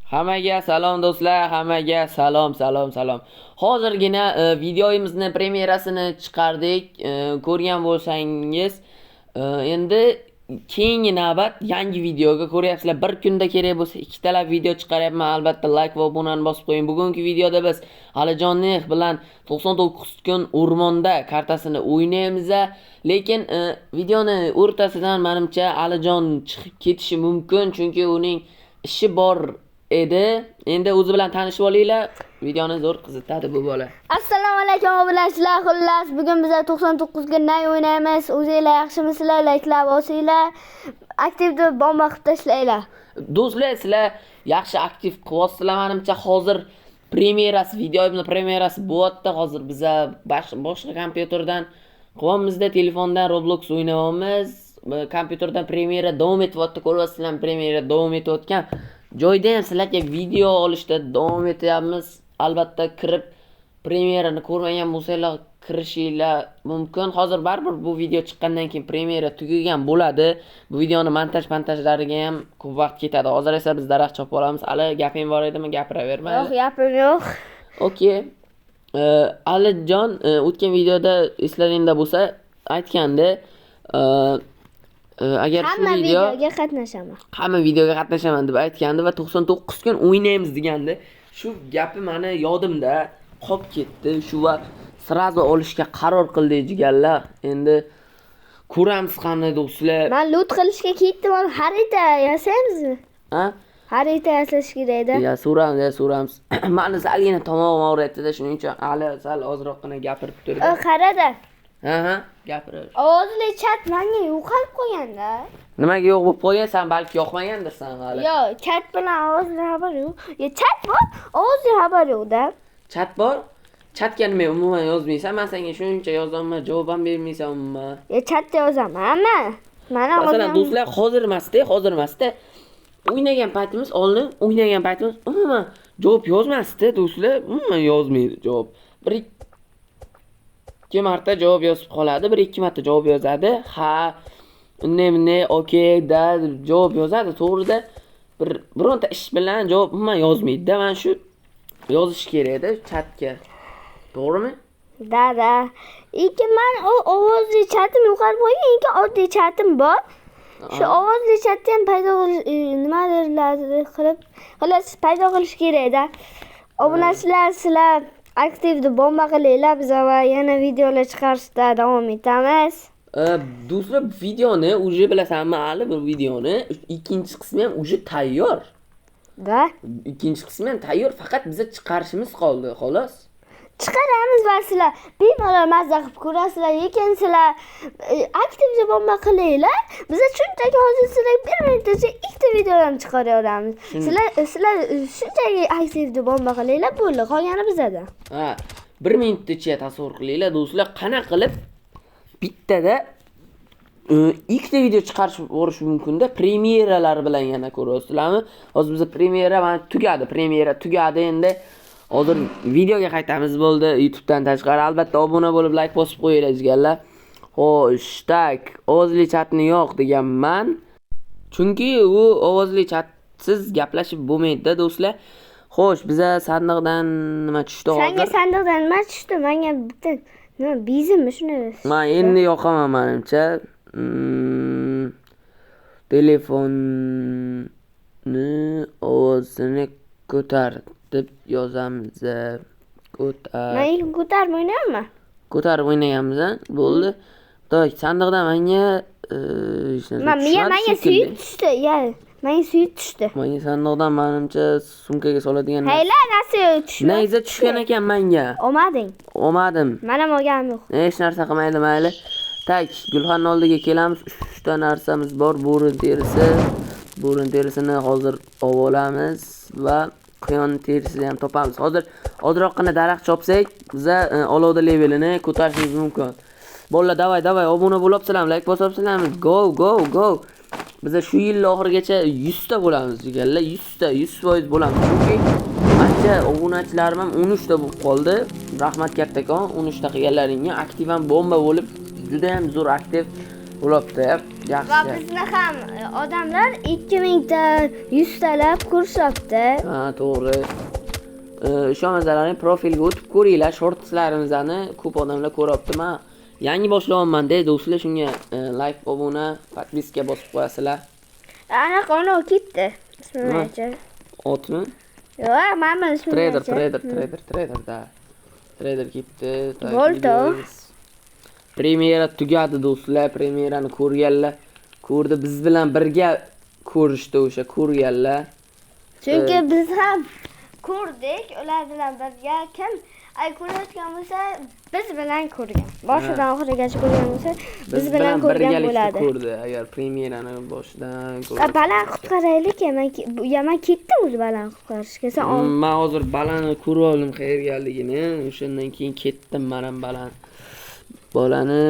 Hammaga salom do'stlar, hammaga salom. Hozirgina videomizni premyerasini chiqardik. Ko'rgan bo'lsangiz, endi keyingi navbat yangi videoga ko'ryapsizlar. Bir kunda kerak bo'lsa ikkitalab video chiqaryapman. Albatta like va obunani bosib qo'ying. Bugungi videoda biz Alijonning bilan 99 kun o'rmonda kartasini o'ynaymiz. Lekin videoni o'rtasidan menimcha Alijon chiqib ketishi mumkin, chunki uning ishi bor edi. Endi o'zi bilan tanishib olinglar. Videoni zo'r qiziqadi bu bola. Assalomu alaykum obunachilar. Xullas, bugun biz 99 kundan o'ynaymiz. O'zingizlar yaxshimisizlar? Like'lab bosinglar. Aktivni bomba qilib tashlanglar. Do'stlar, sizlar yaxshi aktiv qilyapsizlar. Menimcha hozir premyerasi, videomizni premyerasi bo'lyapti. Hozir biz boshqa kompyuterdan qilyapmizda, telefondan Roblox o'ynayapmiz. Kompyuterdan premyera davom etyapti. Ko'ryapsizlar, premyera davom etayotgan joyda ham sizlarga video olishda davom etyapmiz. Albatta kirib premyerani ko'rmagan bo'lsanglar kirishinglar mumkin. Hozir baribir bu video chiqqandan keyin premyera tugagan bo'ladi. Bu videoni montajlariga ham ko'p vaqt ketadi. Hozir esa biz daraxt chopib olamiz. Hali gaping bor edimi? Gapiraverma. Yo'q, gapim yo'q. Okay. Alijon o'tgan videoda eslaringda bo'lsa aytgandi, agar shu videoga qatnashaman deb aytgandi va 99 kun o'ynaymiz degandi. Shu gapi meni yodimda qolib ketdi. Shu va srazu olishga qaror qildik jigarlar. Endi ko'ramiz qani do'stlar. Men loot qilishga ketdim, xarita yasaymizmi? Ha? Xarita yasash kerak edi. Ya, so'ramiz. Meni salgina tomog'im og'riyapti-da, shuning uchun hali sal ozroqgina gapirib turdim. Qarada. Ha, gapirar. Ovozli chat menga yo'qolib qo'ygan-da. Nimaga yo'q bo'lib qo'ygan? Sen balki yoqmagandirsan hali. Yo'q, chat bilan ovozli xabar yo'q. Chat bor, ovozli xabar yo'q-da. Chat bor? Chatga nima umuman yozmaysan? Men senga shuncha yozaman, javob ham bermaysan umuman. Chatda yozaman-mi? Masalan, do'stlar, hozir emasda. O'ynagan paytimiz umuman javob yozmasdi, do'stlar. Umuman yozmaydi javob. Bir ikki marta javob yozib qoladi, bir ikki marta javob yozadi. Ha, ne, okey, da javob yozadi, to'g'rida. Bironta ish bilan javob umuman yozmaydi-da. Men shu yozish kerak edi chatga. To'g'rimi? Da. Men ovozli chatim yo'qolib qo'ygan, oddiy chatim bor. Shu ovozli chatni ham paydo nimalarni qilib, xolos paydo qilish kerak-da. Obunachilar, sizlar aktivni bomba qilinglar, biz va yana videolar chiqarishda davom etamiz. Do'stlar, videoni uje bilasanmi, hali bu videoni ikkinchi qismi ham uje tayyor. Da? Ikkinchi qismi ham tayyor, faqat biz chiqarishimiz qoldi, xolos. Chiqaramiz va sizlar bemalol mazza qilib ko'rasizlar, lekin sizlar aktivni bomba qilinglar. Biz shunchaki hozir sizlarga 1 minutgacha ikkita videolarni chiqaraveramiz. Sizlar shunchaki aktivni bomba qilinglar, bo'ldi, qolgani bizada. Ha, 1 minutgacha tasavvur qilinglar do'stlar, qana qilib bittada ikkita video chiqarish bo'lishi mumkin-da, premyeralar bilan yana ko'rasizlarmi? Hozir biz premyera tugadi endi. Hozir videoga qaytamiz bo'ldi. YouTubedan tashqari albatta obuna bo'lib, like bosib qo'yinglar jigarlar. Xo'sh, tak, ovozli chatni yo'q deganman. Chunki u ovozli chatsiz gaplashib bo'lmaydi-da do'stlar. Xo'sh, biza sandiqdan nima tushdi hozir? Senga sandiqdan nima tushdi? Menga bitta nima bizmi shuni? Men endi yoqaman menimcha. Telefonni ovozini ko'tar deb yozamiz. Men ko'tarib o'ynayapman. Ko'tarib o'ynaganmiz, bo'ldi. To'y, sandiqdan menga menga suyut tushdi. Menga suyut tushdi. Menga sandiqdan menimcha sumkaga soladigan Hayla, nasıl tushdi? Nayza tushgan ekan menga. Olmadim. Men ham olganim yo'q. Hech narsa qilmaydi, mayli. Tak, Gulxan oldiga kelamiz. 3 ta narsamiz bor. Bo'rin terisini hozir olamiz va quyon terisini ham topamiz. Hozir ozroqgina daraxt chopsak, biza olovda levelini ko'tarishimiz mumkin. Bolalar, davay, obuna bo'libsizlarmi, like bosibsizlarmi? Go. Biza shu yil oxirigacha 100 ta bo'lamiz deganlar, 100% bo'lamiz. Chunki ancha obunachilarim ham 13 ta bo'lib qoldi. Rahmat kattakon, 13 ta qilganlaringga aktiv ham bomba bo'lib, juda ham zo'r aktiv Bo'libdi, Va yaxshi. bizni ham odamlar 2000 ta, 100 talab ko'rsatdi. Ha, to'g'ri. O'sha masalani profilga o'tib ko'ringlar, shortslarimizni ko'p odamlar ko'ryapti. Men yangi boshlayapman-da, do'stlar, shunga like, obuna, podpiska bosib qo'yasizlar. Anaqa ona ketdi. Ismini Otmi? yo'q, mana ismini Trader da. Trader ketdi. Bo'ldi. Premyera tugadi do'stlar, premyerani ko'rganlar ko'rdi, biz bilan birga ko'rishdi o'sha ko'rganlar. Chunki biz ham ko'rdik, ular bilan birga kim ko'rayotgan bo'lsa, biz bilan ko'rgan. Boshidan oxirigacha ko'rgan bo'lsa, biz bilan ko'rgan bo'ladi. Ko'rdi, agar premyerani boshidan ko'rdi. Baland qutqaraylik, man ketdim o'zi baland qutqarishga. Men hozir balandni ko'rib oldim qayergaligini, o'shandan keyin ketdim men ham baland. Bolani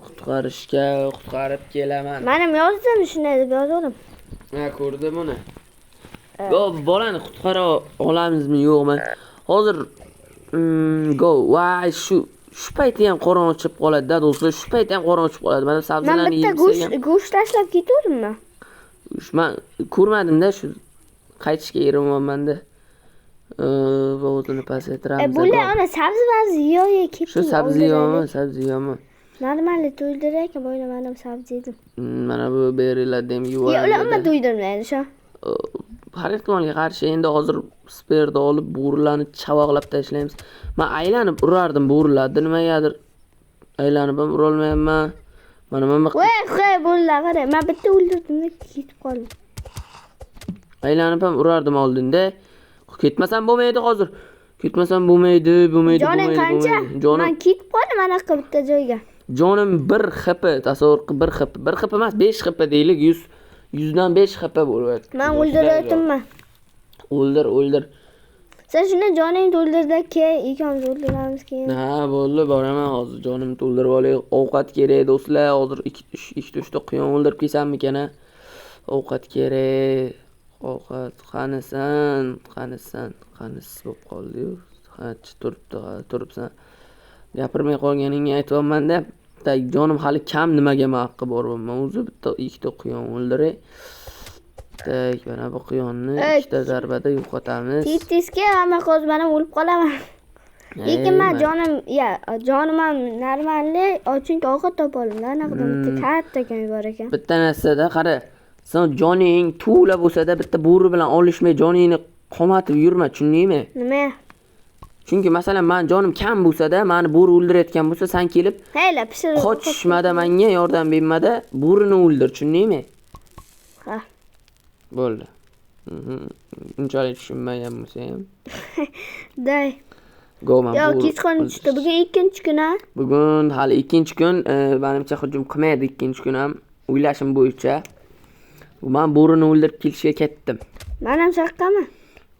qutqarishga qutqarib kelaman. Men ham yozdim, shunday deb yozdim. Ha, ko'rdim uni. Go, bolani qutqara olamizmi, yo'qmi? Hozir go. Voy, shu paytda ham qorong'i chiqib qoladi-da, do'stlar. Shu paytda ham qorong'i chiqib qoladi. Mana sabzilarni yeyib bitta go'sht tashlab ketuvdimmi? Men ko'rmadim-da, shu qaytishga erinmayapman-da. O'zini pasaytiramiz. Bular ana sabzi yo'q ketdi. Shu sabzi-yo'qmi? Normalni to'ydirak, boyla men ham sabzi yedim. Mana bu beriladi ham yuvardi. Ular ham to'ydirmaydi shu. Har ehtimolga qarshi endi hozir sperda olib bo'rilarni chavoqlab tashlaymiz. Men aylanib urardim bo'rilarni, nimagadir aylanib ham urolmayapman. Mana men Voy, bo'rilar qara, men bitta o'ldirdim, ketib qoldim. Aylanib ham urardim oldinda. Ketmasam bo'lmaydi hozir. Ketmasam bo'lmaydi. Joning qancha? Men ketib qoldim anaqa bitta joyga. Jonim 1 HP, tasavvur qil 1 HP. 1 HP emas, 5 HP deylik, 100 dan 5 HP bo'lyapti. Men o'ldiryaptimman. O'ldir. Sen shuni joningni to'ldirdik, ikkovimiz o'ldiramiz keyin. Ha, bo'ldi, boraman hozir. Jonimni to'ldirib olay. Ovqat kerak do'stlar. Hozir 2-3 ta quyon o'ldirib kelsammikan? Ovqat kerak. Ovqat qanisan bo'lib qoldi-yu. Ha, turibsan. Gapirmay qolganingni aytibman-da. Jonim hali kam nimaga haqqi bor bo'lman. O'zi bitta 2 ta quyon o'ldiray. Mana bu quyonni 2 ta zarbada yo'qotamiz. Tezga hamma qo'z bilan o'lib qolaman. Lekin men jonim ham normalni, chunki ovqat topa oldim. Anaqadan bitta katta kam bor ekan. Bitta narsada qara. Sen joning to'la bo'lsa-da bitta bo'ri bilan olishmay joningni qomatib yurma, tushundingmi? Nima? Chunki masalan men jonim kam bo'lsa-da, meni bo'ri o'ldirayotgan bo'lsa, sen kelib hayla pishirib qochishmada menga yordam bermada, bo'rini o'ldir, tushundingmi? Ha. Bo'ldi. Unchalik tushunmagan bo'lsa ham. Day. Go'man. Yo'q, kechqurun tushdi. Bugun 2-kun. Bugun hali 2-kun, menimcha hujum qilmaydi 2-kun ham. O'ylashim bo'yicha. Men bo'rini o'ldirib kelishga ketdim. Men ham chaqqami?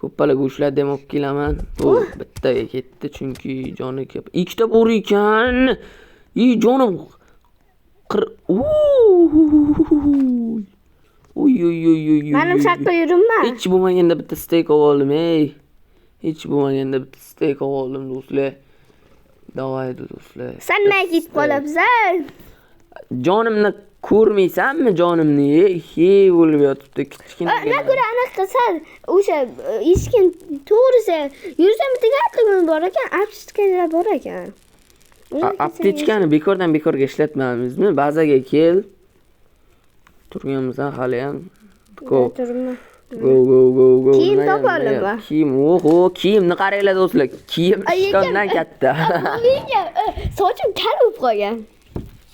Ko'pala go'shtlarni ham olib kelaman. Bu bittaga ketdi chunki joni ko'p. 2 ta bo'ri ekan. Jonim Uy. Men ham chaqqa yuribman. Hech bo'lmaganda bitta steak oldim, Hech bo'lmaganda bitta steak oldim, do'stlar. Davay do'stlar. Sen nima ketib qolibsan? Jonimni ko'rmaysanmi jonimni? O'lib yotibdi kichkina. Nima ko'ra anaqa sal o'sha eshikni to'g'risi yursam bitta gapligim bor ekan, aptechkalar bor ekan. Aptechkani bekorga ishlatmaymizmi? Bazaga kel. Turganimizdan hali ham. Go. Kiyim topalimmi? Kiyimni qaranglar do'stlar. Kiyim ishtondan katta. Sochim kal bo'lib qolgan.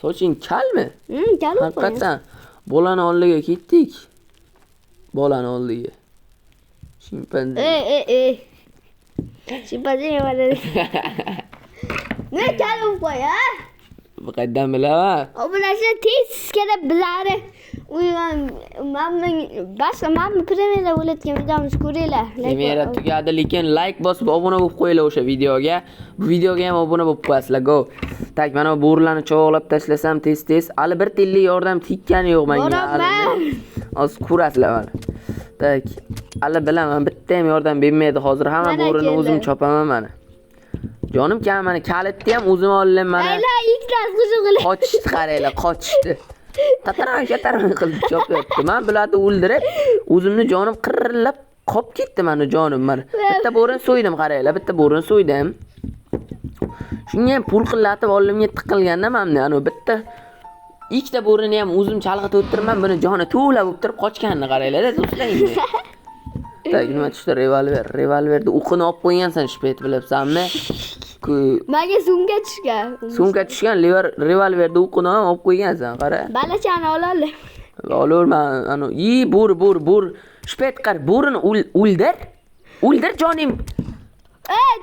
Soching kalmi? Kal bo'lib qolgan. Haqiqatan bolani oldiga ketdik. Bolani oldiga. Shimpanze. Shimpanze nima? Nima kal bo'lib qolgan? Bu qayerdan bilaman? O bularni tez kelib biladi. Mamma premyera bo'layotgan videomizni ko'ringlar. Premyera tugadi, lekin like bosib obuna bo'lib qo'yinglar o'sha videoga. Bu videoga ham obuna bo'lib qo'yasizlar. Go. Tak, mana bu bo'rilarni chovoqlab tashlasam tez. Hali bir tillik yordam tekkani yo'q menga. Hozir ko'rasizlar mana. Tak, hali bilaman, bitta ham yordam bermaydi. Hozir hamma bo'rini o'zim chopaman mana. Jonim kam, mana kalitni ham o'zim oldim mana. Ayla, ikkitasi qo'shib qilib. Qochishdi, qaranglar, qochishdi. tatarang qilib chopyapti. Men bularni o'ldirib, o'zimni jonim qirillab qolib ketdi meni jonim. Mana bitta bo'rini so'ydim, qaranglar, bitta bo'rini so'ydim. Shunga ham pul qillatib olimga tiqilganda mana ana bitta ikkita bo'rini ham o'zim chalg'itib o'tirman, buni joni to'la bo'lib turib qochganini qaranglar, do'stlar endi. Tak, nima tushdi revolverni o'qini olib qo'ygansan shpet bilibsanmi? Menga sumka tushgan. Sumka tushgan revolverni o'qini ham olib qo'ygansan, qara. Balachani olaman. Olaman, ana, bo'ri. Shpet qar, bo'rini o'ldir. O'ldir jonim.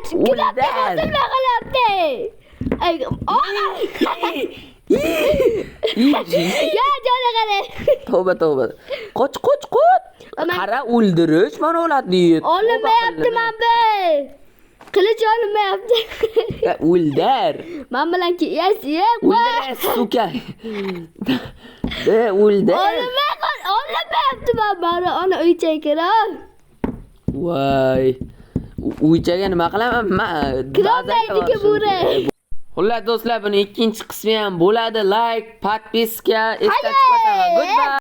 Kidapni qo'zilma qilyapti. Ya joni qara. Tavba. Qoch. Qara o'ldirish mana ularni. Olmayaptiman ben. Qilich olmayapti. O'ldir. Men bilan kelyapsiz. O'ldir, suka. O'ldir. Olmayaptiman bari ona uychaga kirib. Voy. Uychaga nima qilaman men? Kirolmaydi-ku bo'ri. Xullas do'stlar, buni ikkinchi qismi ham bo'ladi. Like, podpiska, eslatib qo'yaman. Goodbye.